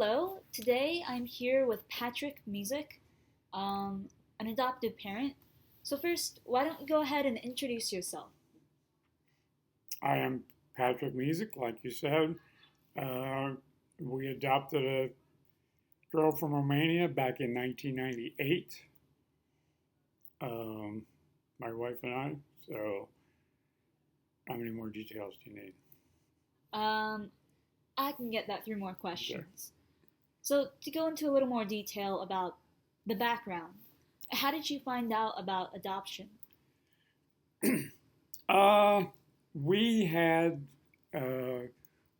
Hello, today I'm here with Patrick Mizik, an adoptive parent. So, first, why don't you go ahead and introduce yourself? I am Patrick Mizik, like you said. Uh, we adopted a girl from Romania back in 1998, um, my wife and I. So, how many more details do you need? Um, I can get that through more Sure. questions. So, to go into a little more detail about the background, how did you find out about adoption? Uh, we had uh,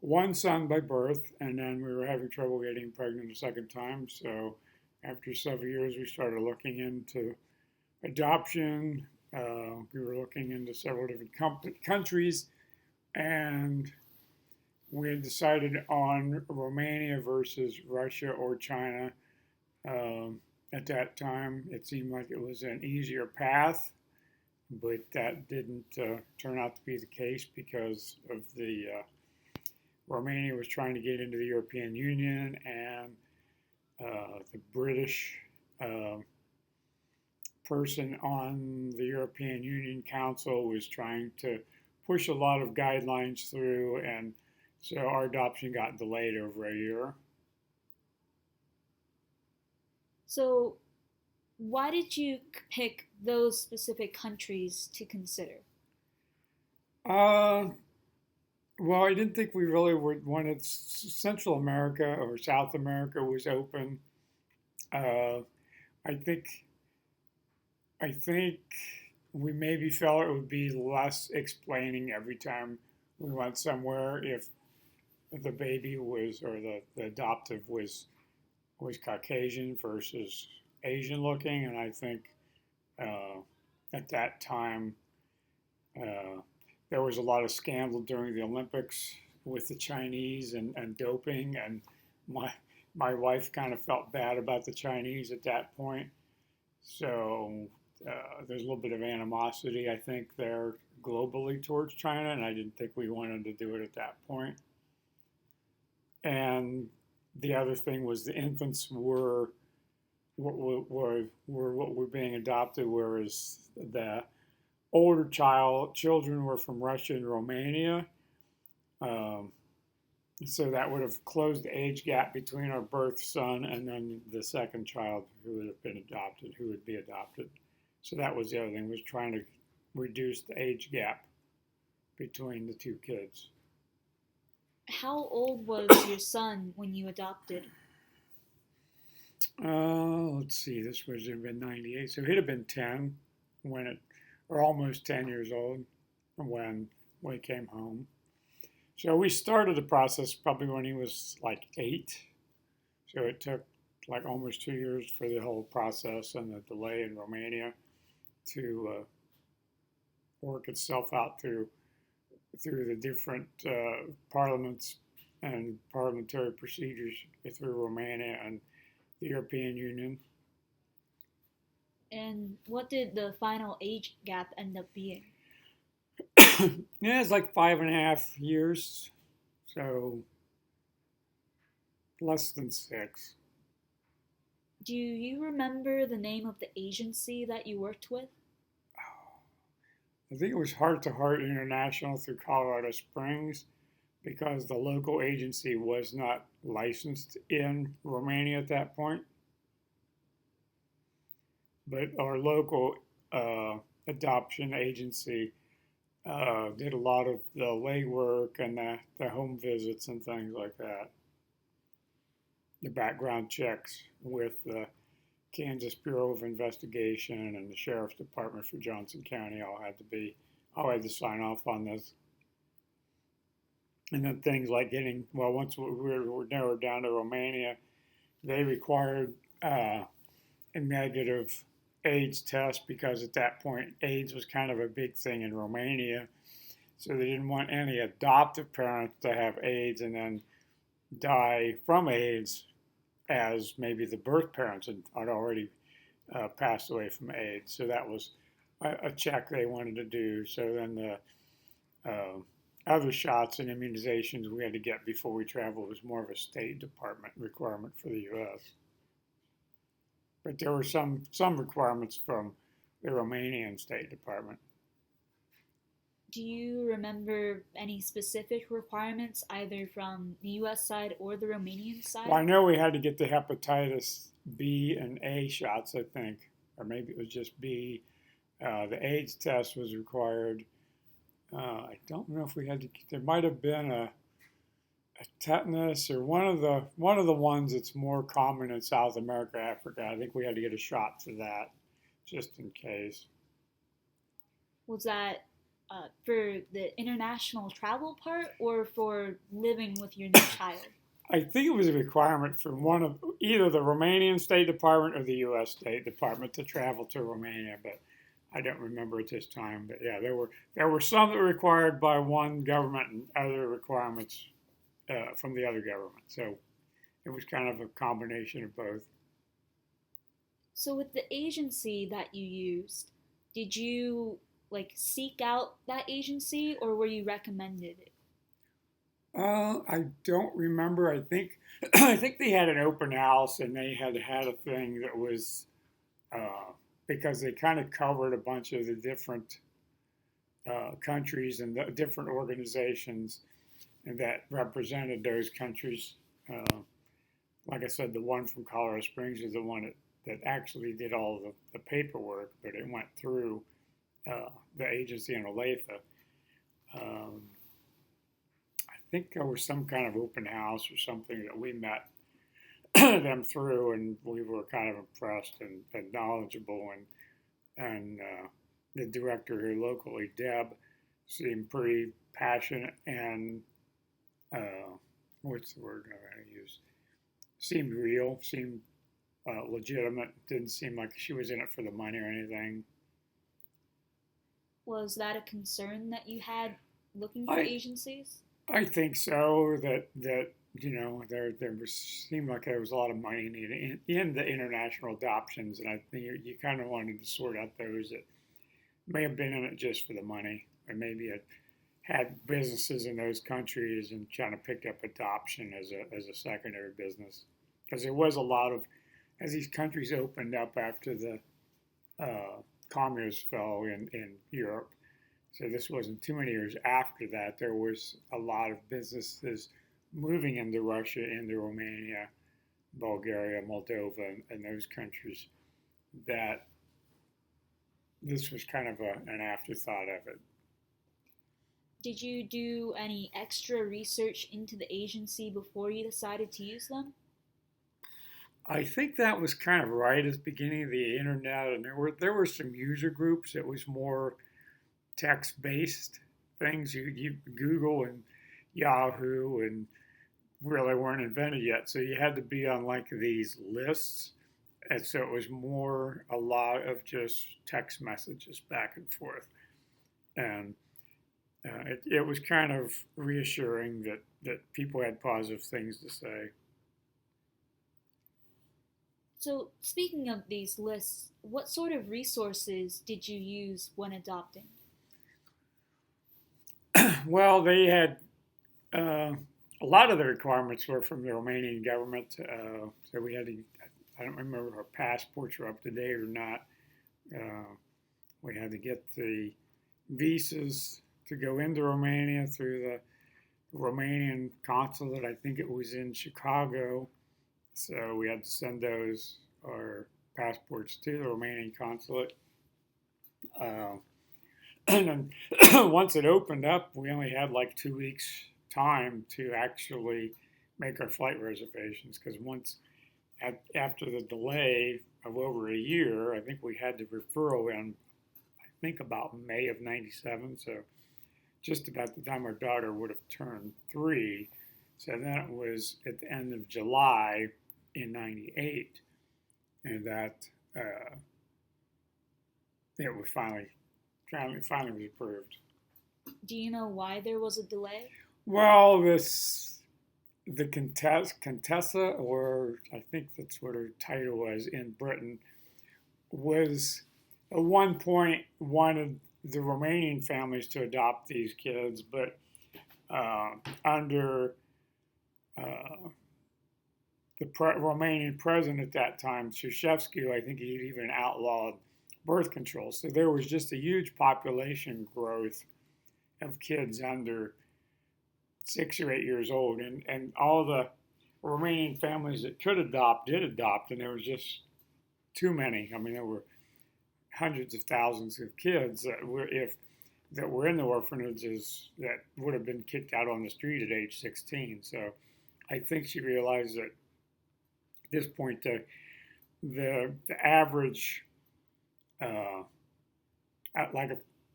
one son by birth, and then we were having trouble getting pregnant a second time. So, after several years, we started looking into adoption. We were looking into several different countries, and we had decided on Romania versus Russia or China. At that time, it seemed like it was an easier path, but that didn't turn out to be the case because of the Romania was trying to get into the European Union, and the British uh, person on the European Union Council was trying to push a lot of guidelines through, and so our adoption got delayed over a year. So, why did you pick those specific countries to consider? Uh, well, I didn't think we really wanted Central America or South America was open. Uh, I think I think we maybe felt it would be less explaining every time we went somewhere if the baby was or the adoptive was Caucasian versus Asian looking, and I think uh, at that time uh, there was a lot of scandal during the Olympics with the Chinese and doping, and my my wife kind of felt bad about the Chinese at that point. So there's a little bit of animosity, I think, there globally towards China, and I didn't think we wanted to do it at that point. And the other thing was the infants were what were being adopted, whereas the older children were from Russia and Romania. Um, so that would have closed the age gap between our birth son and then the second child who would have been adopted, who would be adopted. So that was the other thing, was trying to reduce the age gap between the two kids. How old was your son when you adopted? Let's see, this was in 98, so he'd have been 10 when it, or almost 10 years old when we came home. So we started the process probably when he was like 8. So it took like almost 2 years for the whole process and the delay in Romania to work itself out through the different parliaments and parliamentary procedures through Romania and the European Union. And what did the final age gap end up being? Yeah, it's like 5.5 years, so less than 6. Do you remember the name of the agency that you worked with? I think it was Heart to Heart International through Colorado Springs because the local agency was not licensed in Romania at that point. But our local uh, adoption agency did a lot of the legwork and the home visits and things like that. The background checks with the Kansas Bureau of Investigation and the Sheriff's Department for Johnson County all had to sign off on this. And then things like once we were narrowed down to Romania, they required a negative AIDS test because at that point AIDS was kind of a big thing in Romania. So they didn't want any adoptive parents to have AIDS and then die from AIDS as maybe the birth parents had already passed away from AIDS. So that was a check they wanted to do. So then the uh, other shots and immunizations we had to get before we traveled was more of a State Department requirement for the U.S. But there were some requirements from the Romanian State Department. Do you remember any specific requirements either from the US side or the Romanian Well, side? I know we had to get the hepatitis B and A shots, I think, or maybe it was just B. The AIDS test was required. I don't know if we had to. There might have been a tetanus or one of the ones that's more common in South America, Africa. I think we had to get a shot for that, just in case. Was that for the international travel part or for living with your new child? I think it was a requirement for one of either the Romanian State Department or the U.S. State Department to travel to Romania, but I don't remember at this time. But yeah, there were some that were required by one government and other requirements from the other government. So it was kind of a combination of both. So with the agency that you used, did you like seek out that agency or were you recommended it? I don't remember. I think I think they had an open house and they had a thing that was because they kind of covered a bunch of the different countries and the different organizations and that represented those countries. Uh, like I said, the one from Colorado Springs is the one that actually did all the paperwork, but it went through the agency in Olathe. Um, I think there was some kind of open house or something that we met them through, and we were kind of impressed and knowledgeable. And the director here locally, Deb, seemed pretty passionate and uh, what's the word I'm going to use? Seemed real, seemed legitimate. Didn't seem like she was in it for the money or anything. Was that a concern that you had looking for I agencies? I think so. That there was seemed like there was a lot of money needed in the international adoptions, and I think you kind of wanted to sort out those that may have been in it just for the money, or maybe it had businesses in those countries and kind of picked up adoption as a secondary business because there was a lot of as these countries opened up after the communists fell in Europe. So this wasn't too many years after that. There was a lot of businesses moving into Russia, into Romania, Bulgaria, Moldova, and those countries. That this was kind of an afterthought of it. Did you do any extra research into the agency before you decided to use them? I think that was kind of right at the beginning of the internet, and there were some user groups that was more text based things. You Google and Yahoo and really weren't invented yet, so you had to be on like these lists, and so it was more a lot of just text messages back and forth, and it was kind of reassuring that people had positive things to say. So, speaking of these lists, what sort of resources did you use when adopting? Well, they had a lot of the requirements were from the Romanian government, so we had to. I don't remember if our passports were up to date or not. Uh, we had to get the visas to go into Romania through the Romanian consulate. I think it was in Chicago. So we had to send those, our passports to the Romanian consulate. Uh, and then once it opened up, we only had like 2 weeks time to actually make our flight reservations because after the delay of over a year, I think we had the referral in, I think about May of 97. So just about the time our daughter would have turned 3. So then it was at the end of July in 98. And that it was finally was approved. Do you know why there was a delay? Well, the Contessa, or I think that's what her title was in Britain, was at one point wanted the Romanian families to adopt these kids, but under uh, the Romanian president at that time, Ceausescu. I think he even outlawed birth control. So there was just a huge population growth of kids under 6 or 8 years old, and all the Romanian families that could adopt did adopt, and there was just too many. I mean, there were hundreds of thousands of kids that were in the orphanages that would have been kicked out on the street at age 16. So I think she realized that at this point the average like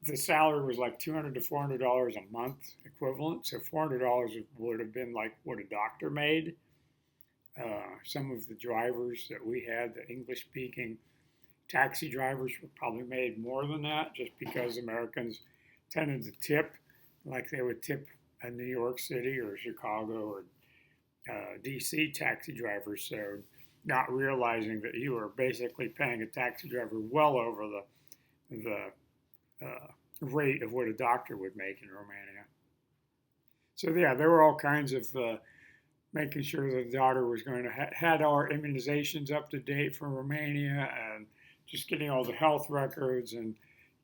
the salary was like $200 to $400 a month equivalent. So $400 would have been like what a doctor made. Some of the drivers that we had, the English-speaking taxi drivers, were probably made more than that, just because Americans tended to tip like they would tip a New York City or Chicago or DC taxi drivers. So not realizing that you were basically paying a taxi driver well over the rate of what a doctor would make in Romania. So yeah, there were all kinds of making sure that the daughter was going to had our immunizations up to date from Romania, and just getting all the health records and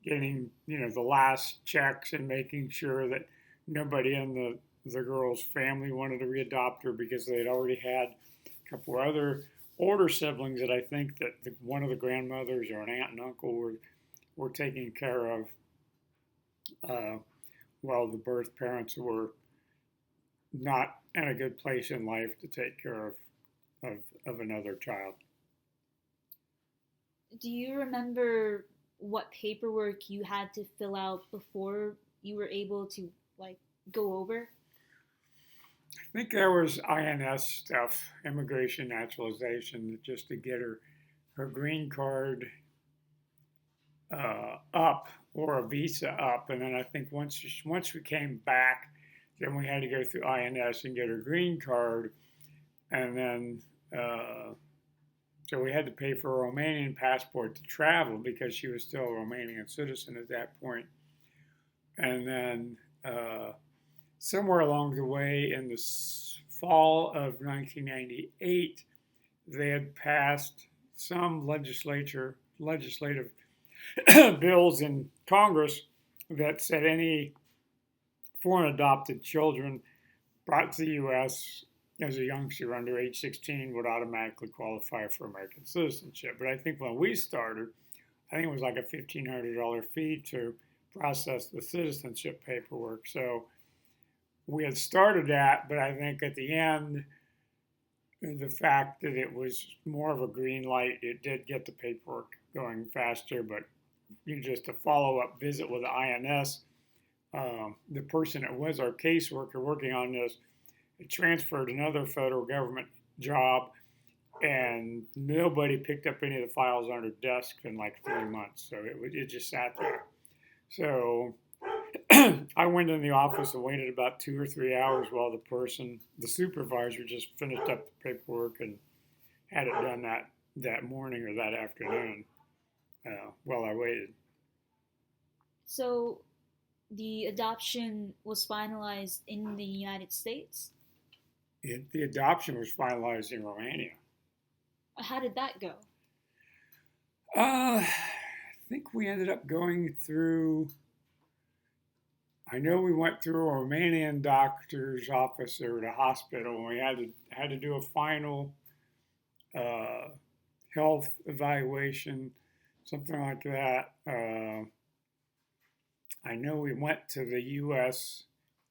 getting the last checks, and making sure that nobody in the girl's family wanted to readopt her because they had already had a couple other older siblings that I think that one of the grandmothers or an aunt and uncle were taking care of while the birth parents were not in a good place in life to take care of another child. Do you remember what paperwork you had to fill out before you were able to like go over? I think there was INS stuff, immigration naturalization, just to get her green card up, or a visa up, and then I think once we came back, then we had to go through INS and get her green card, and then so we had to pay for a Romanian passport to travel because she was still a Romanian citizen at that point. And then somewhere along the way in the fall of 1998, they had passed some legislative bills in Congress that said any foreign adopted children brought to the U.S. as a youngster under age 16 would automatically qualify for American citizenship. But I think when we started, I think it was like a $1,500 fee to process the citizenship paperwork. So we had started that, but I think at the end, the fact that it was more of a green light, it did get the paperwork going faster. But just a follow-up visit with the INS, the person that was our caseworker working on this transferred another federal government job, and nobody picked up any of the files on her desk in like 3 months. So it just sat there. So I went in the office and waited about 2 or 3 hours while the supervisor, just finished up the paperwork and had it done that morning or that afternoon while I waited. So the adoption was finalized in the United States? The adoption was finalized in Romania. How did that go? I think we ended up going through, I know we went through a Romanian doctor's office or the hospital, and we had to do a final health evaluation, something like that. I know we went to the U.S.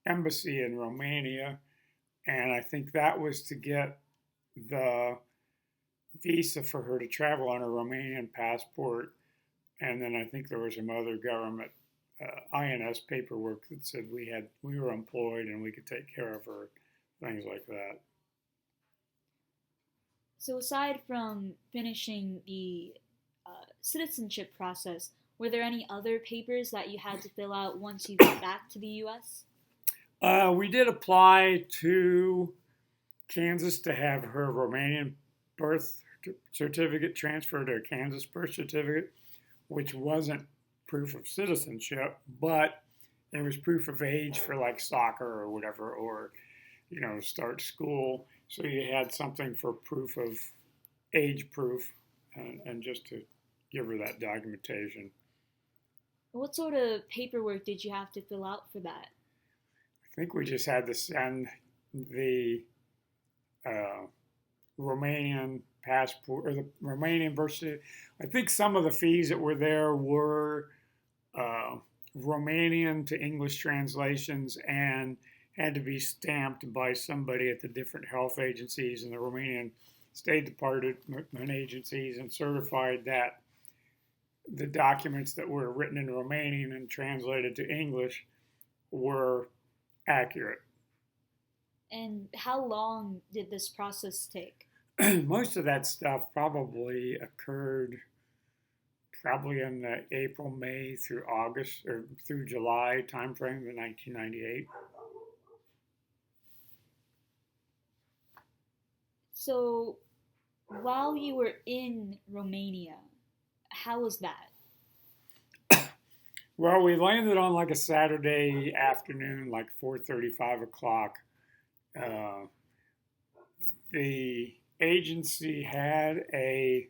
Embassy in Romania, and I think that was to get the visa for her to travel on a Romanian passport. And then I think there was some other government INS paperwork that said we were employed and we could take care of her, things like that. So aside from finishing the citizenship process, were there any other papers that you had to fill out once you got back to the U.S.? We did apply to Kansas to have her Romanian birth certificate transferred to a Kansas birth certificate, which wasn't proof of citizenship, but it was proof of age for like soccer or whatever, or start school. So you had something for proof of age proof, and just to give her that documentation. What sort of paperwork did you have to fill out for that? I think we just had to send the uh, Romanian passport or the Romanian birth certificate. I think some of the fees that were there were uh, Romanian to English translations and had to be stamped by somebody at the different health agencies and the Romanian State Department agencies and certified that the documents that were written in Romanian and translated to English were accurate. And how long did this process take? Most of that stuff probably occurred probably in the April, May through August or through July timeframe of 1998. So, while you were in Romania, how was that? Well, we landed on like a Saturday afternoon, like 4:30, 5 o'clock. Uh, the agency had a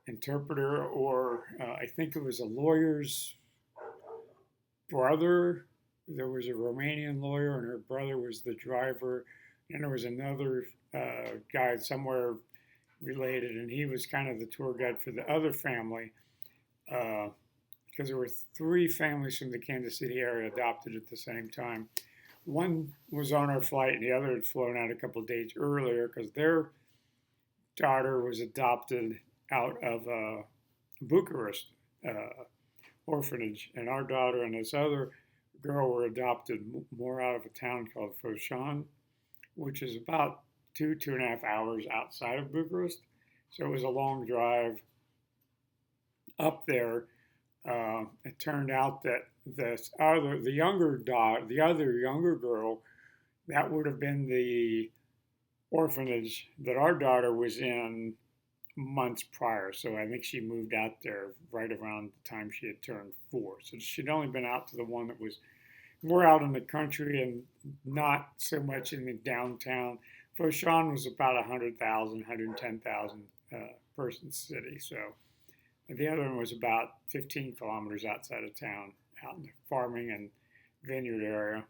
interpreter, or I think it was a lawyer's brother. There was a Romanian lawyer, and her brother was the driver. And there was another guy somewhere related, and he was kind of the tour guide for the other family. Because there were three families from the Kansas City area adopted at the same time. One was on our flight, and the other had flown out a couple of days earlier because their daughter was adopted out of Bucharest orphanage, and our daughter and this other girl were adopted more out of a town called Foshan, which is about 2.5 hours outside of Bucharest. So it was a long drive up there. It turned out that the other younger girl, that would have been the orphanage that our daughter was in months prior. So I think she moved out there right around the time she had turned 4. So she'd only been out to the one that was more out in the country and not so much in the downtown. Foshan was about 100,000, 110,000 person city. So the other one was about 15 kilometers outside of town, out in the farming and vineyard area.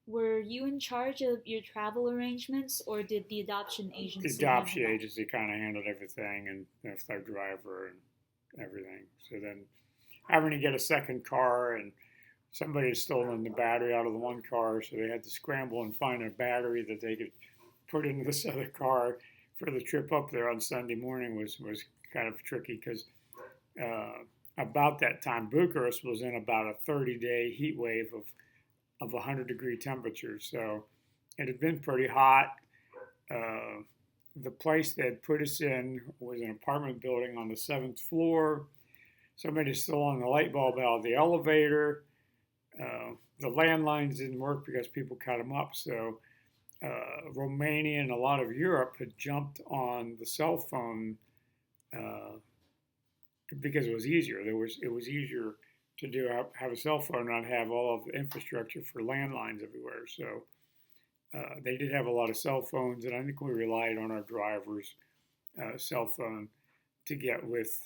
Were you in charge of your travel arrangements, or did the adoption The agency handle adoption that? agency kind of handled everything, and that's their driver and everything. So then having to get a second car, and somebody had stolen the battery out of the one car, so they had to scramble and find a battery that they could put into this other car for the trip up there on Sunday morning was kind of tricky because about that time Bucharest was in about a 30-day heat wave of 100-degree temperatures. So it had been pretty hot. Uh, the place they had put us in was an apartment building on the 7th floor. Somebody stolen the light bulb out of the elevator. The landlines didn't work because people cut them up. So Romania and a lot of Europe had jumped on the cell phone uh, because it was easier. It was easier to have a cell phone and not have all of the infrastructure for landlines everywhere. So they did have a lot of cell phones, and I think we relied on our driver's cell phone to get with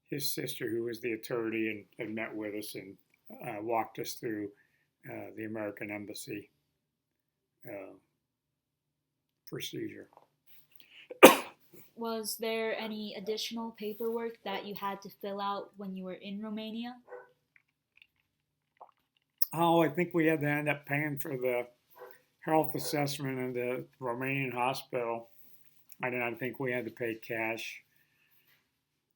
his sister, who was the attorney, and met with us and walked us through the American Embassy uh, procedure. Was there any additional paperwork that you had to fill out when you were in Romania? Oh, I think we had to end up paying for the health assessment in the Romanian hospital. I didn't think we had to pay cash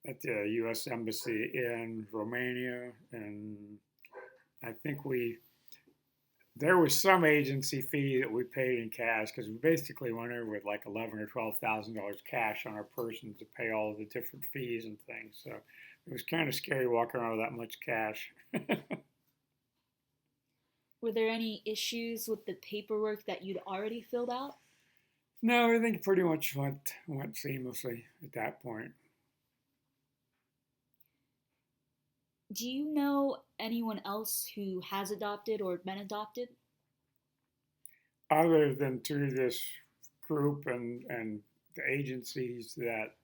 at the U.S. Embassy in Romania, and I think there was some agency fee that we paid in cash because we basically went over with like $11,000 or $12,000 cash on our person to pay all the different fees and things. So it was kind of scary walking around with that much cash. Were there any issues with the paperwork that you'd already filled out? No, everything pretty much went seamlessly at that point. Do you know anyone else who has adopted or been adopted? Other than through this group and the agencies that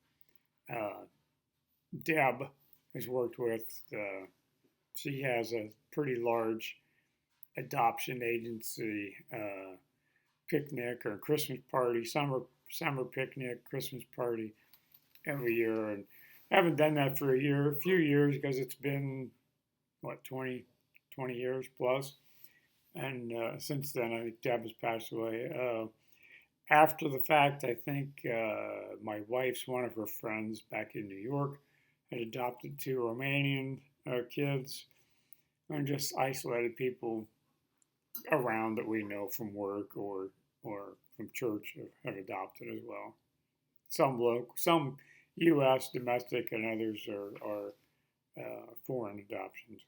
uh, Deb has worked with, she has a pretty large adoption agency picnic or Christmas party, summer picnic, Christmas party every year, and I haven't done that for a few years because it's been what 20 years plus, and since then I think Deb has passed away. After the fact, I think my wife's one of her friends back in New York had adopted two Romanian kids, and just isolated people around that we know from work or from church have adopted as well. Some U.S. domestic, and others are foreign adoptions.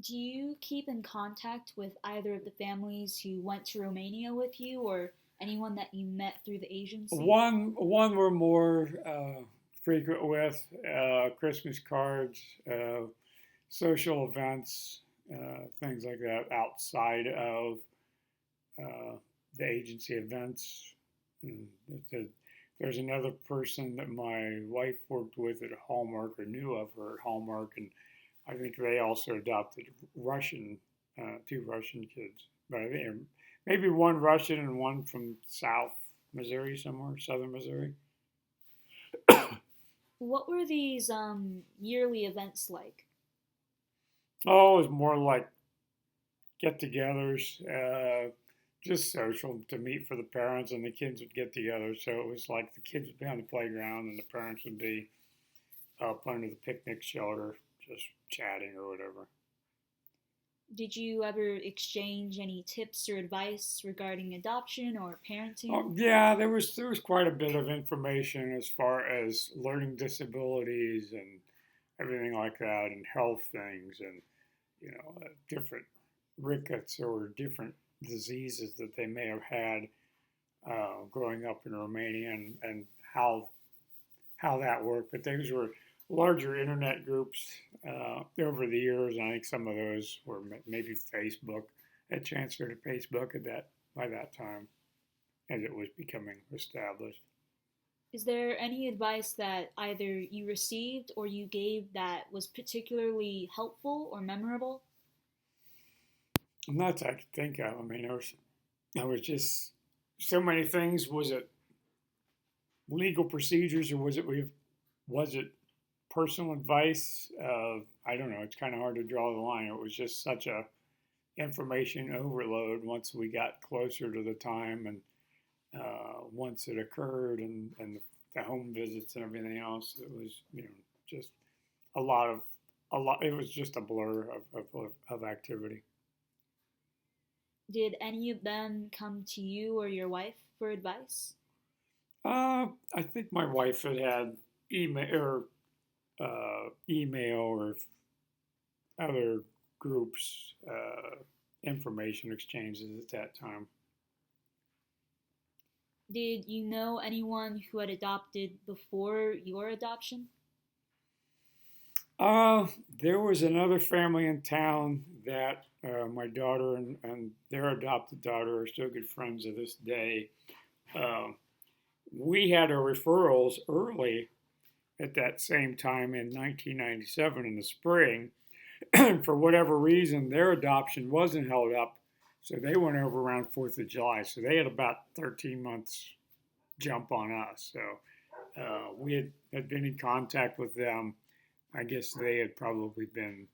Do you keep in contact with either of the families who went to Romania with you or anyone that you met through the agency? One we're more frequent with Christmas cards, social events, things like that outside of uh, the agency events. And there's another person that my wife worked with at Hallmark or knew of her at Hallmark, and I think they also adopted two Russian kids. But I think maybe one Russian and one from South Missouri somewhere, Southern Missouri. What were these yearly events like? Oh, it was more like get-togethers, just social to meet for the parents, and the kids would get together. So it was like the kids would be on the playground, and the parents would be up under the picnic shelter, just chatting or whatever. Did you ever exchange any tips or advice regarding adoption or parenting? Oh, yeah, there was quite a bit of information as far as learning disabilities and everything like that, and health things, and different rickets or different diseases that they may have had growing up in Romania, and how that worked. But those were larger internet groups over the years, and I think some of those were maybe Facebook. Had transferred to Facebook at that by that time as it was becoming established. Is there any advice that either you received or you gave that was particularly helpful or memorable? Not that I could think of. I mean, there was just so many things. Was it legal procedures, or was it personal advice? I don't know. It's kind of hard to draw the line. It was just such a information overload once we got closer to the time, and once it occurred, and the home visits and everything else. It was just a lot of a lot. It was just a blur of activity. Did any of them come to you or your wife for advice? I think my wife had email or other groups information exchanges at that time. Did you know anyone who had adopted before your adoption? There was another family in town that my daughter and their adopted daughter are still good friends to this day. Uh, we had our referrals early at that same time in 1997 in the spring. For whatever reason, their adoption wasn't held up, so they went over around 4th of July. So they had about 13 months jump on us. So we had been in contact with them. I guess they had probably been,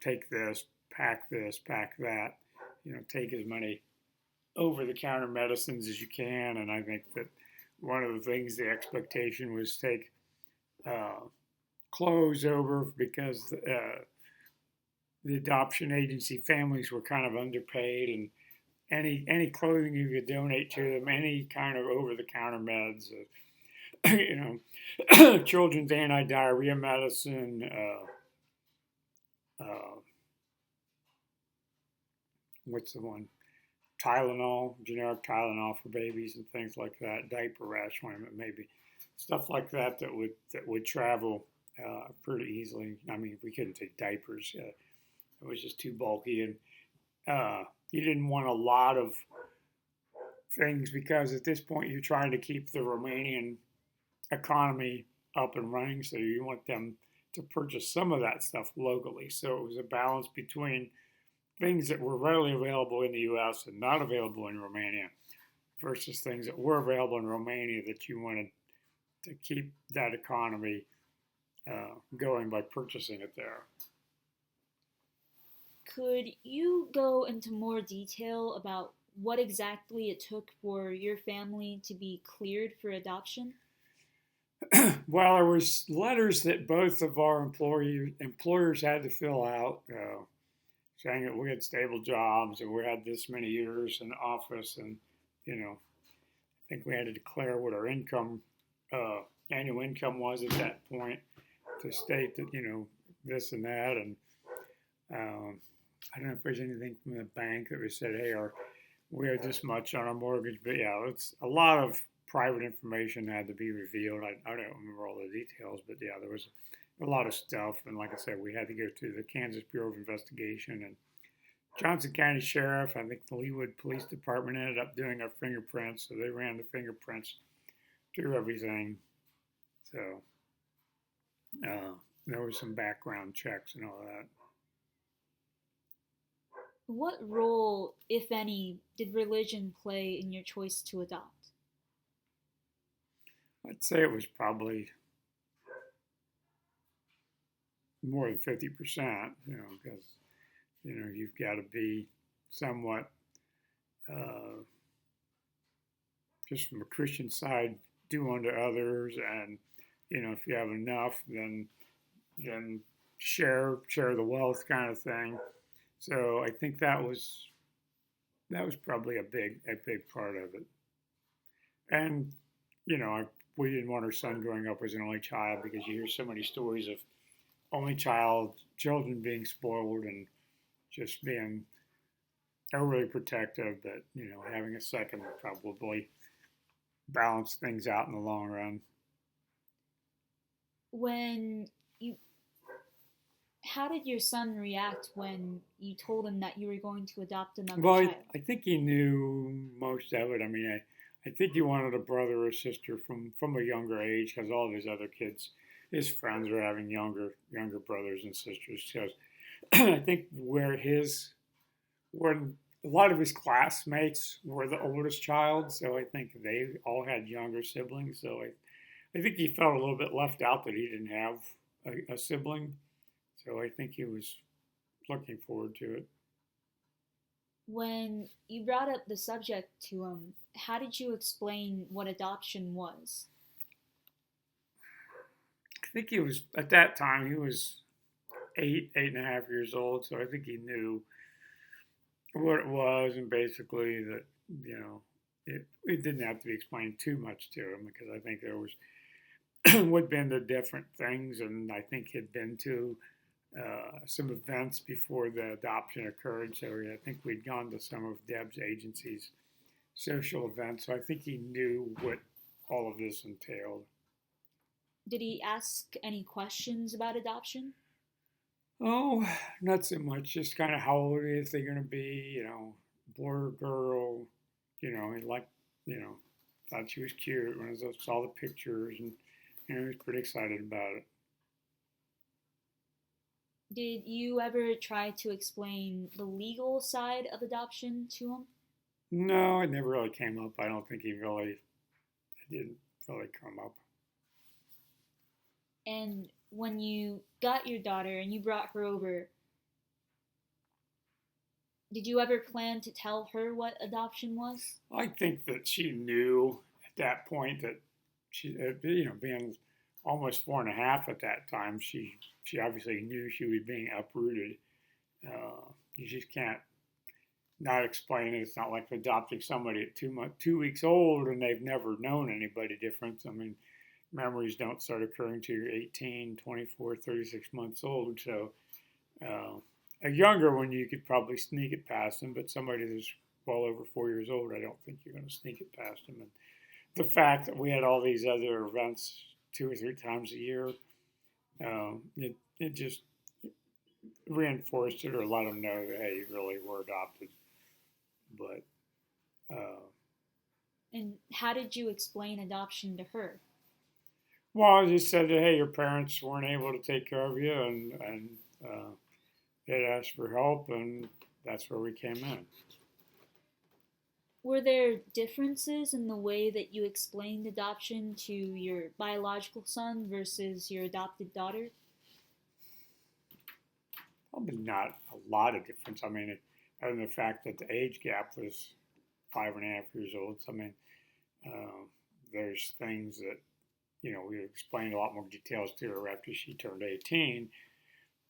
take this, pack that, take as many over the counter medicines as you can. And I think that one of the things, the expectation was take uh, clothes over because the adoption agency families were kind of underpaid, and any clothing you could donate to them, any kind of over the counter meds, children's anti-diarrhea medicine, uh, what's the one? Tylenol, generic Tylenol for babies and things like that, diaper rash ointment maybe, stuff like that that would travel pretty easily. I mean, we couldn't take diapers. It was just too bulky, and you didn't want a lot of things because at this point you're trying to keep the Romanian economy up and running, so you want them to purchase some of that stuff locally. So it was a balance between things that were readily available in the U.S. and not available in Romania versus things that were available in Romania that you wanted to keep that economy going by purchasing it there. Could you go into more detail about what exactly it took for your family to be cleared for adoption? Well, there was letters that both of our employers had to fill out, saying that we had stable jobs and we had this many years in office, and I think we had to declare what our uh, annual income was at that point to state that this and that, and um, I don't know if there's anything from the bank that we said, hey, we have this much on our mortgage, but yeah, it's a lot of private information had to be revealed. I don't remember all the details, but yeah, there was a lot of stuff. And like I said, we had to go through the Kansas Bureau of Investigation and Johnson County Sheriff. I think the Leawood Police Department ended up doing our fingerprints, so they ran the fingerprints through everything. So there was some background checks and all that. What role, if any, did religion play in your choice to adopt? I'd say it was probably more than 50%, because you've got to be somewhat just from a Christian side, do unto others, and if you have enough, then share the wealth kind of thing. So I think that was probably a big part of it. And we didn't want our son growing up as an only child because you hear so many stories of only children being spoiled and just being overly protective. But having a second would probably balance things out in the long run. When you How did your son react when you told him that you were going to adopt another Well, child? I think he knew most of it. I mean, I think he wanted a brother or sister from a younger age because all of his other kids, his friends, were having younger brothers and sisters. So I think where a lot of his classmates were the oldest child, so I think they all had younger siblings. So I think he felt a little bit left out that he didn't have a sibling. So I think he was looking forward to it. When you brought up the subject to him, how did you explain what adoption was? I think he was at that time he was 8.5 years old, so I think he knew what it was, and basically that it didn't have to be explained too much to him because I think there was would been the different things, and I think he'd been to some events before the adoption occurred. So I think we'd gone to some of Deb's agency's social events, so I think he knew what all of this entailed. Did he ask any questions about adoption? Oh, not so much. Just kind of how old is they going to be? Boy or girl? He liked, you know, thought she was cute when I saw the pictures, and he was pretty excited about it. Did you ever try to explain the legal side of adoption to him? No, it never really came up. I don't think it didn't really come up. And when you got your daughter and you brought her over, did you ever plan to tell her what adoption was? I think that she knew at that point that being almost 4.5 at that time, she obviously knew she was being uprooted. You just can't not explain it. It's not like adopting somebody at 2 weeks old and they've never known anybody different. I mean, memories don't start occurring till you're 18, 24, 36 months old. So uh, a younger one, you could probably sneak it past them, but somebody that's well over 4 years old, I don't think you're going to sneak it past them. And the fact that we had all these other events 2 or 3 times a year, it just reinforced it or let them know that, hey, you really were adopted. But And how did you explain adoption to her? well, I just said that, hey, your parents weren't able to take care of you, and they'd asked for help, and that's where we came in. Were there differences in the way that you explained adoption to your biological son versus your adopted daughter? Probably not a lot of difference. I mean, other than the fact that the age gap was 5.5 years old. So, I mean, uh, there's things that we explained a lot more details to her after she turned 18.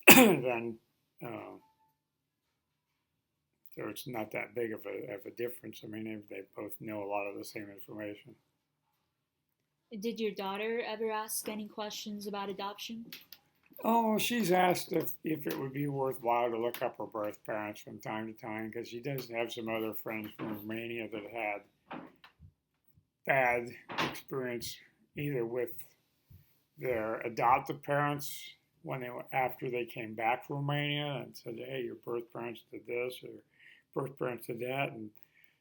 Then, uh, so it's not that big of a difference. I mean, they both know a lot of the same information. Did your daughter ever ask any questions about adoption? Oh, she's asked if it would be worthwhile to look up her birth parents from time to time because she does have some other friends from Romania that had bad experience either with their adoptive parents when they were after they came back from Romania and said, "Hey, your birth parents did this or birth parents did that," and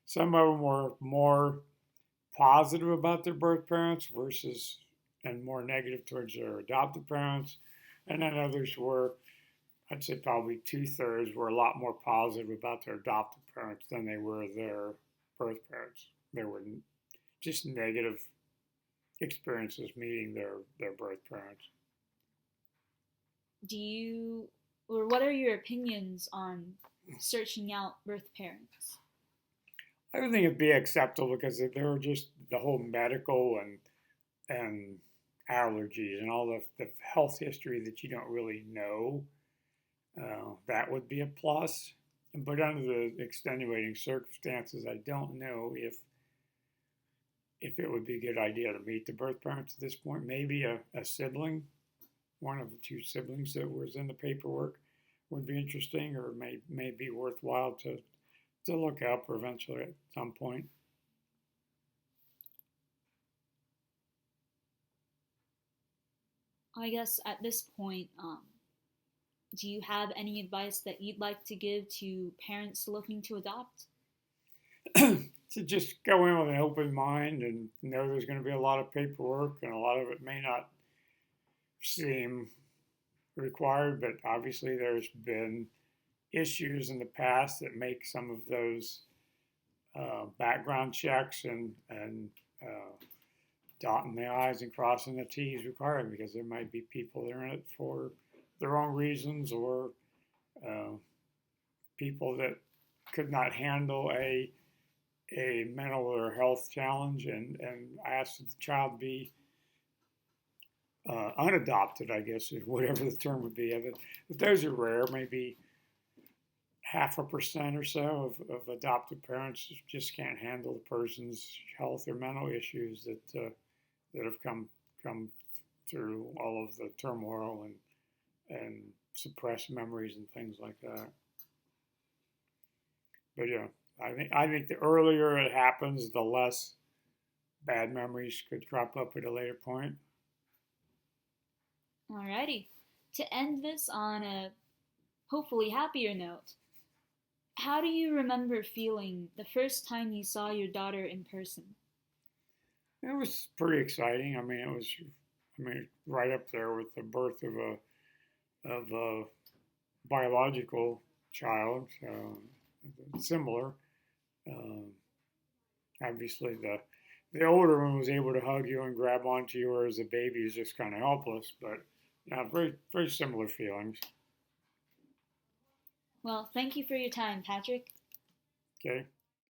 some of them were more positive about their birth parents versus and more negative towards their adoptive parents, and then others were, I'd say probably 2/3 were a lot more positive about their adoptive parents than they were their birth parents. They were just negative experiences meeting their birth parents. Do you, or what are your opinions on searching out birth parents? I don't think it'd be acceptable because there were just the whole medical and allergies and all the health history that you don't really know. That would be a plus. But under the extenuating circumstances, I don't know if it would be a good idea to meet the birth parents at this point. Maybe a sibling, one of the two siblings that was in the paperwork, would be interesting, or may be worthwhile to look up eventually at some point. I guess at this point, do you have any advice that you'd like to give to parents looking to adopt? To just go in with an open mind and know there's going to be a lot of paperwork and a lot of it may not seem required, but obviously there's been issues in the past that make some of those background checks and dotting the I's and crossing the T's required because there might be people that are in it for the wrong reasons or uh, people that could not handle a mental or health challenge and ask that the child be unadopted, I guess, is whatever the term would be. But those are rare, maybe 0.5% or so of adoptive parents just can't handle the person's health or mental issues that have come through all of the turmoil and suppressed memories and things like that. But yeah, I think the earlier it happens, the less bad memories could crop up at a later point. Alrighty. To end this on a hopefully happier note, how do you remember feeling the first time you saw your daughter in person? It was pretty exciting. I mean, right up there with the birth of a biological child. Similar. Um, Obviously, the older one was able to hug you and grab onto you, whereas the baby is just kind of helpless. But yeah, very very similar feelings. Well, thank you for your time, Patrick. Okay.